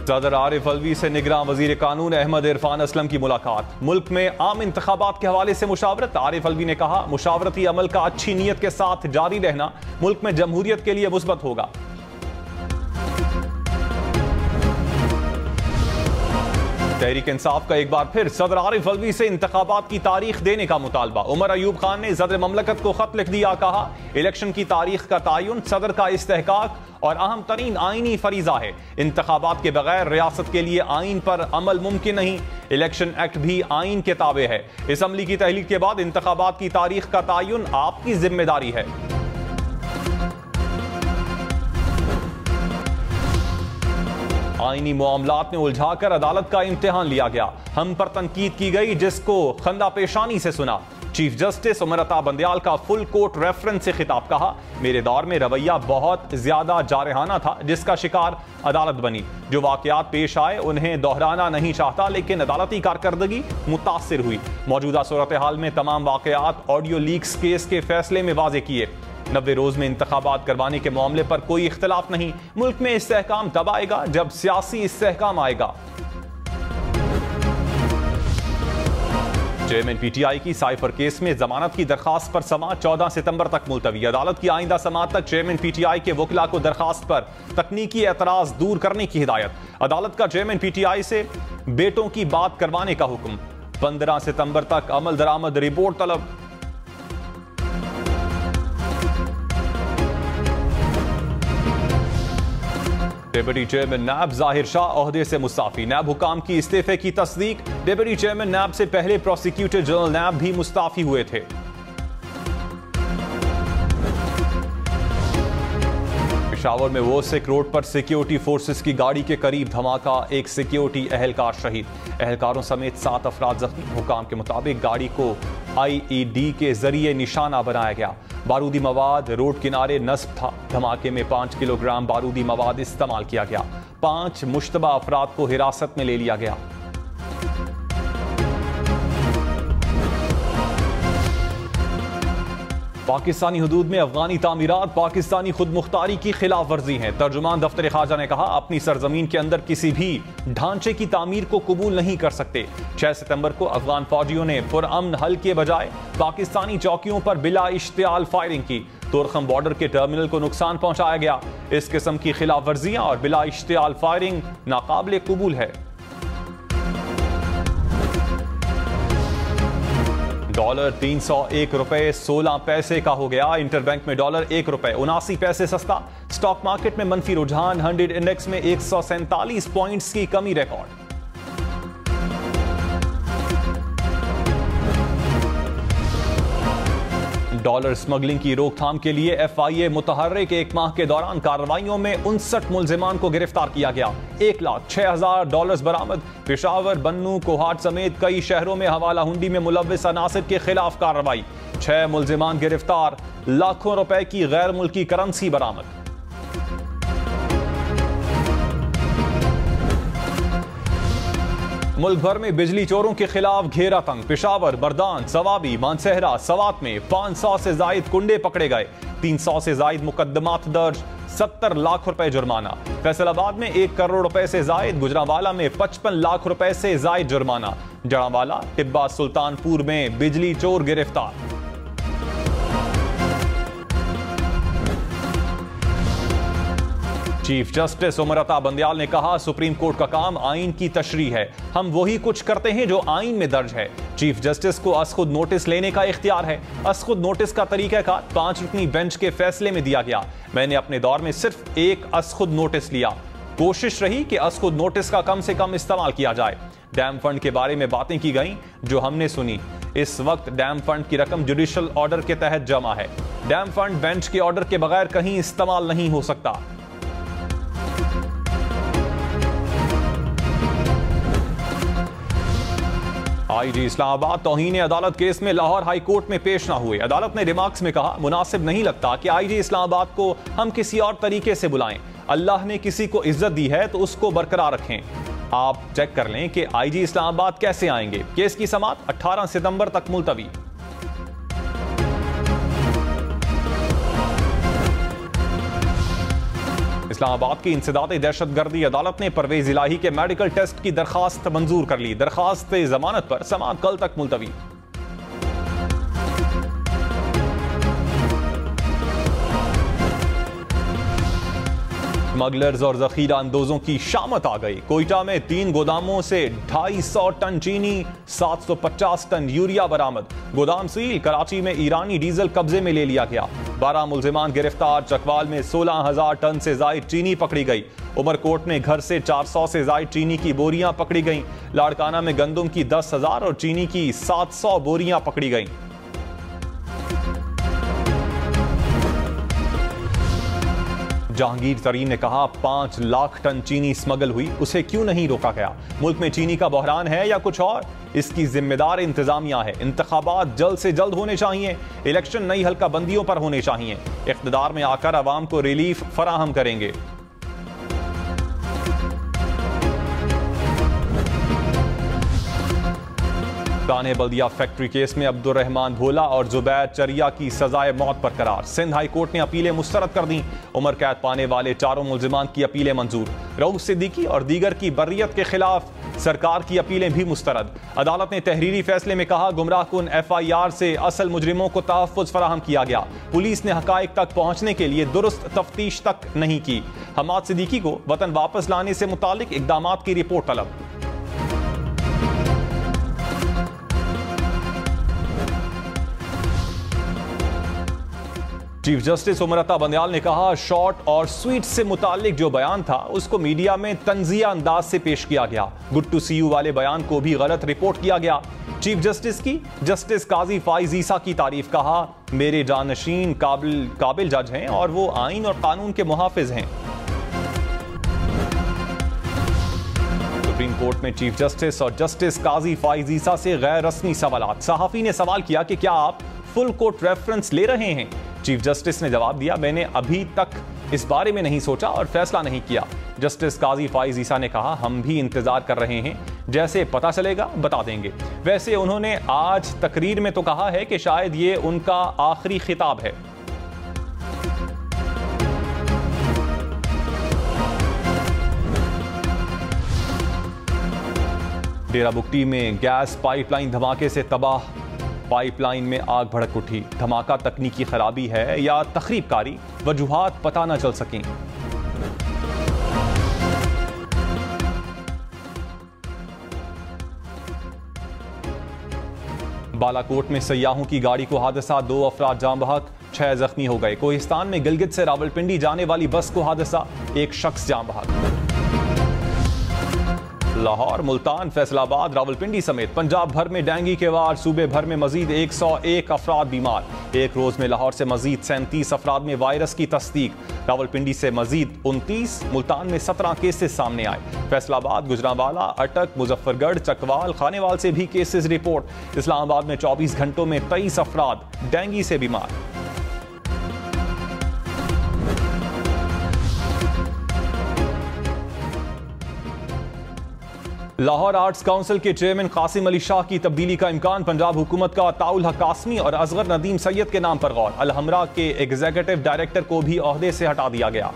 सदर आरिफ अलवी से निगरान वजीर कानून अहमद इरफान असलम की मुलाकात। मुल्क में आम इंतखाबात के हवाले से मुशावरत। आरिफ अलवी ने कहा, मुशावरती अमल का अच्छी नीयत के साथ जारी रहना मुल्क में जमहूरियत के लिए मुस्बत होगा। तहरीक इंसाफ का एक बार फिर सदर आरिफ अलवी से इंतखाबात की तारीख देने का मुतालबा। उमर अयूब खान ने सदर ममलकत को खत लिख दिया, कहा इलेक्शन की तारीख का तयन सदर का इस्तेहकाक और अहम तरीन आईनी फरीजा है। इंतखाबात के बगैर रियासत के लिए आइन पर अमल मुमकिन नहीं। इलेक्शन एक्ट भी आइन के ताबे है। असम्बली की तहलील के बाद इंतखाबात की तारीख का तयन आपकी जिम्मेदारी है। आईनी मामलात में उलझाकर अदालत का इम्तिहान लिया गया। हम पर तनकीद की गई जिसको खंदा पेशानी से सुना। चीफ जस्टिस उमर अता बंदयाल का फुल कोर्ट रेफरेंस से खिताब, कहा मेरे दौर में रवैया बहुत ज्यादा जारहाना था जिसका शिकार अदालत बनी। जो वाकयात पेश आए उन्हें दोहराना नहीं चाहता, लेकिन अदालती कारकर्दगी मुतासिर हुई। मौजूदा सूरत हाल में तमाम वाकयात ऑडियो लीक्स केस के फैसले में वाजे किए। 90 रोज में इंतखाबात करवाने के मामले पर कोई इख्तलाफ नहीं। मुल्क में इस्तेहकाम तब आएगा जब सियासी इस्तेहकाम आएगा। चेयरमैन पीटीआई की साइफर केस में जमानत की दरखास्त पर समाअत 14 सितंबर तक मुलतवी। अदालत की आइंदा समाअत तक चेयरमैन पीटीआई के वकला को दरखास्त पर तकनीकी एतराज दूर करने की हिदायत। अदालत का चेयरमैन पीटीआई से बेटों की बात करवाने का हुक्म। 15 सितंबर तक अमल दरामद रिपोर्ट तलब। डिप्टी चेयरमैन नैब जाहिर शाह ओहदे से मुस्ताफी। नैब हुकाम की इस्तीफे की तस्दीक। डिप्टी चेयरमैन नैब से पहले प्रोसिक्यूटर जनरल नैब भी मुस्ताफी हुए थे। पेशावर में वोसिक रोड पर सिक्योरिटी फोर्सेस की गाड़ी के करीब धमाका, एक सिक्योरिटी एहलकार शहीद। एहलकारों समेत 7 अफराद जख्मी। हुकाम के मुताबिक गाड़ी को IED के जरिए निशाना बनाया गया। बारूदी मवाद रोड किनारे नस्ब था। धमाके में 5 किलोग्राम बारूदी मवाद इस्तेमाल किया गया। 5 मुश्तबा अफराद को हिरासत में ले लिया गया। पाकिस्तानी हुदूद में अफगानी तामीरात पाकिस्तानी खुद मुख्तारी की खिलाफ वर्जी हैं। तर्जुमान दफ्तर खाजा ने कहा, अपनी सरजमीन के अंदर किसी भी ढांचे की तामीर को कबूल नहीं कर सकते। 6 सितंबर को अफगान फौजियों ने पुरअमन हल के बजाय पाकिस्तानी चौकियों पर बिला इश्तियाल फायरिंग की। तोरखम बॉर्डर के टर्मिनल को नुकसान पहुंचाया गया। इस किस्म की खिलाफ वर्जियां और बिला इश्तियाल फायरिंग नाकाबिले कबूल है। डॉलर 301 रुपए 16 पैसे का हो गया। इंटरबैंक में डॉलर 1 रुपए 79 पैसे सस्ता। स्टॉक मार्केट में मनफी रुझान। 100 इंडेक्स में 147 पॉइंट्स की कमी रिकॉर्ड। डॉलर स्मगलिंग की रोकथाम के लिए FIA मुतहर्रिक। 1 माह के दौरान कार्रवाइयों में 59 मुल्जिमान को गिरफ्तार किया गया। $1,06,000 बरामद। पेशावर, बन्नू, कोहाट समेत कई शहरों में हवाला हुंडी में मुलव्विस अनासिर के खिलाफ कार्रवाई। 6 मुल्जिमान गिरफ्तार। लाखों रुपए की गैर मुल्की करेंसी बरामद। मुल्क भर में बिजली चोरों के खिलाफ घेरा तंग। पेशावर, बरदान, सवाबी, मानसहरा, सवात में 500 से जायद कुंडे पकड़े गए। 300 से जायद मुकदमात दर्ज। 70 लाख रुपए जुर्माना। फैसलाबाद में 1 करोड़ रुपए से जायद। गुजरांवाला में 55 लाख रुपए से जायद जुर्माना। जड़ांवाला, टिब्बा, सुल्तानपुर में बिजली चोर गिरफ्तार। चीफ जस्टिस उमर अता बंदयाल ने कहा, सुप्रीम कोर्ट का काम आइन की तशरीह है। हम वही कुछ करते हैं जो आइन में दर्ज है। चीफ जस्टिस को असखुद नोटिस लेने का इख्तियार है। असखुद नोटिस का तरीकाकार 5 रुकनी बेंच के फैसले में दिया गया। मैंने अपने दौर में सिर्फ 1 असखुद नोटिस लिया। कोशिश रही कि असखुद नोटिस का कम से कम इस्तेमाल किया जाए। डैम फंड के बारे में बातें की गई जो हमने सुनी। इस वक्त डैम फंड की रकम जुडिशल ऑर्डर के तहत जमा है। डैम फंड बेंच के ऑर्डर के बगैर कहीं इस्तेमाल नहीं हो सकता। IG इस्लामाबाद तौहीन अदालत केस में लाहौर हाई कोर्ट में पेश ना हुए। अदालत ने रिमार्क्स में कहा, मुनासिब नहीं लगता कि IG इस्लामाबाद को हम किसी और तरीके से बुलाएं। अल्लाह ने किसी को इज्जत दी है तो उसको बरकरार रखें। आप चेक कर लें कि IG इस्लामाबाद कैसे आएंगे। केस की समाअत 18 सितंबर तक मुलतवी। इस्लामाबाद की इंसदाद दहशतगर्दी अदालत ने परवेज इलाही के मेडिकल टेस्ट की दरखास्त मंजूर कर ली। दरखास्त जमानत पर समाअत कल तक मुलतवी। स्मगलर्स और जखीरा अंदोजों की शामत आ गई। कोयटा में 3 गोदामों से 250 टन चीनी, 750 टन यूरिया बरामद। गोदाम सील। कराची में ईरानी डीजल कब्जे में ले लिया गया। 12 मुल्जिमान गिरफ्तार। चकवाल में 16,000 टन से जायद चीनी पकड़ी गई। उमरकोट में घर से 400 से जायद चीनी की बोरियां पकड़ी गईं। लाड़काना में गंदम की 10,000 और चीनी की 700 बोरियां पकड़ी गईं। जहांगीर तरीन ने कहा 5 लाख टन चीनी स्मगल हुई, उसे क्यों नहीं रोका गया? मुल्क में चीनी का बहरान है या कुछ और? इसकी जिम्मेदार इंतजामिया है। इंतखाबात जल्द से जल्द होने चाहिए। इलेक्शन नई हल्का बंदियों पर होने चाहिए। इख्तिदार में आकर आवाम को रिलीफ फराहम करेंगे। दाने बल्दिया फैक्ट्री केस में अब्दुर्रहमान भोला और जुबैर चरिया की सजाए मौत पर करार। सिंध हाई कोर्ट ने अपीलें मुस्तरद कर दी। उम्र कैद पाने वाले 4 मुल्जिमान की अपीलें मंजूर। रऊफ सिद्दीकी और दीगर की बर्रियत के खिलाफ सरकार की अपीलें भी मुस्तरद। अदालत ने तहरीरी फैसले में कहा गुमराहकुन FIR से असल मुजरिमों को तहफ़्फ़ुज़ फराहम किया गया। पुलिस ने हकाइक तक पहुंचने के लिए दुरुस्त तफ्तीश तक नहीं की। हमाद सिद्दीकी को वतन वापस लाने से मुतालिक इक़दामात की रिपोर्ट तलब। चीफ जस्टिस उमरता बंदयाल ने कहा शॉर्ट और स्वीट से मुतालिक जो बयान था उसको मीडिया में तंजिया अंदाज से पेश किया गया। गुड टू सी यू वाले बयान को भी गलत रिपोर्ट किया गया। चीफ जस्टिस की जस्टिस काजी फाइज ईसा की तारीफ। कहा मेरे जानशीन काबिल जज हैं और वो आइन और कानून के मुहाफिज हैं। सुप्रीम कोर्ट में चीफ जस्टिस और जस्टिस काजी फाइज ईसा से गैर रस्मी सवालात। सहाफी ने सवाल किया कि क्या आप फुल कोर्ट रेफरेंस ले रहे हैं? चीफ जस्टिस ने जवाब दिया मैंने अभी तक इस बारे में नहीं सोचा और फैसला नहीं किया। जस्टिस काजी फाइज ईसा ने कहा हम भी इंतजार कर रहे हैं, जैसे पता चलेगा बता देंगे। वैसे उन्होंने आज तकरीर में तो कहा है कि शायद ये उनका आखिरी खिताब है। डेरा बुगटी में गैस पाइपलाइन धमाके से तबाह। पाइपलाइन में आग भड़क उठी। धमाका तकनीकी खराबी है या तखरीबकारी, वजूहात पता न चल सकें। बालाकोट में सयाहों की गाड़ी को हादसा, 2 अफराद जाम बहक, 6 जख्मी हो गए। कोहिस्तान में गिलगित से रावलपिंडी जाने वाली बस को हादसा, 1 शख्स जाम बहक। लाहौर, मुल्तान, फैसलाबाद, रावलपिंडी समेत पंजाब भर में डेंगू के वार। सूबे भर में मजीद 101 अफराद बीमार। एक रोज में लाहौर से मजीद 37 अफराद में वायरस की तस्दीक। रावलपिंडी से मजीद 29, मुल्तान में 17 केसेस सामने आए। फैसलाबाद, गुजरांवाला, अटक, मुजफ्फरगढ़, चकवाल, खानेवाल से भी केसेस रिपोर्ट। इस्लामाबाद में 24 घंटों में 23 अफराद डेंगू से बीमार। लाहौर आर्ट्स काउंसिल के चेयरमैन कासिम अली शाह की तब्दीली का इम्कान। पंजाब हुकूमत का अताउल हक कासमी और असगर नदीम सैयद के नाम पर गौर। अलहमरा के एग्जीक्यूटिव डायरेक्टर को भी ओहदे से हटा दिया गया।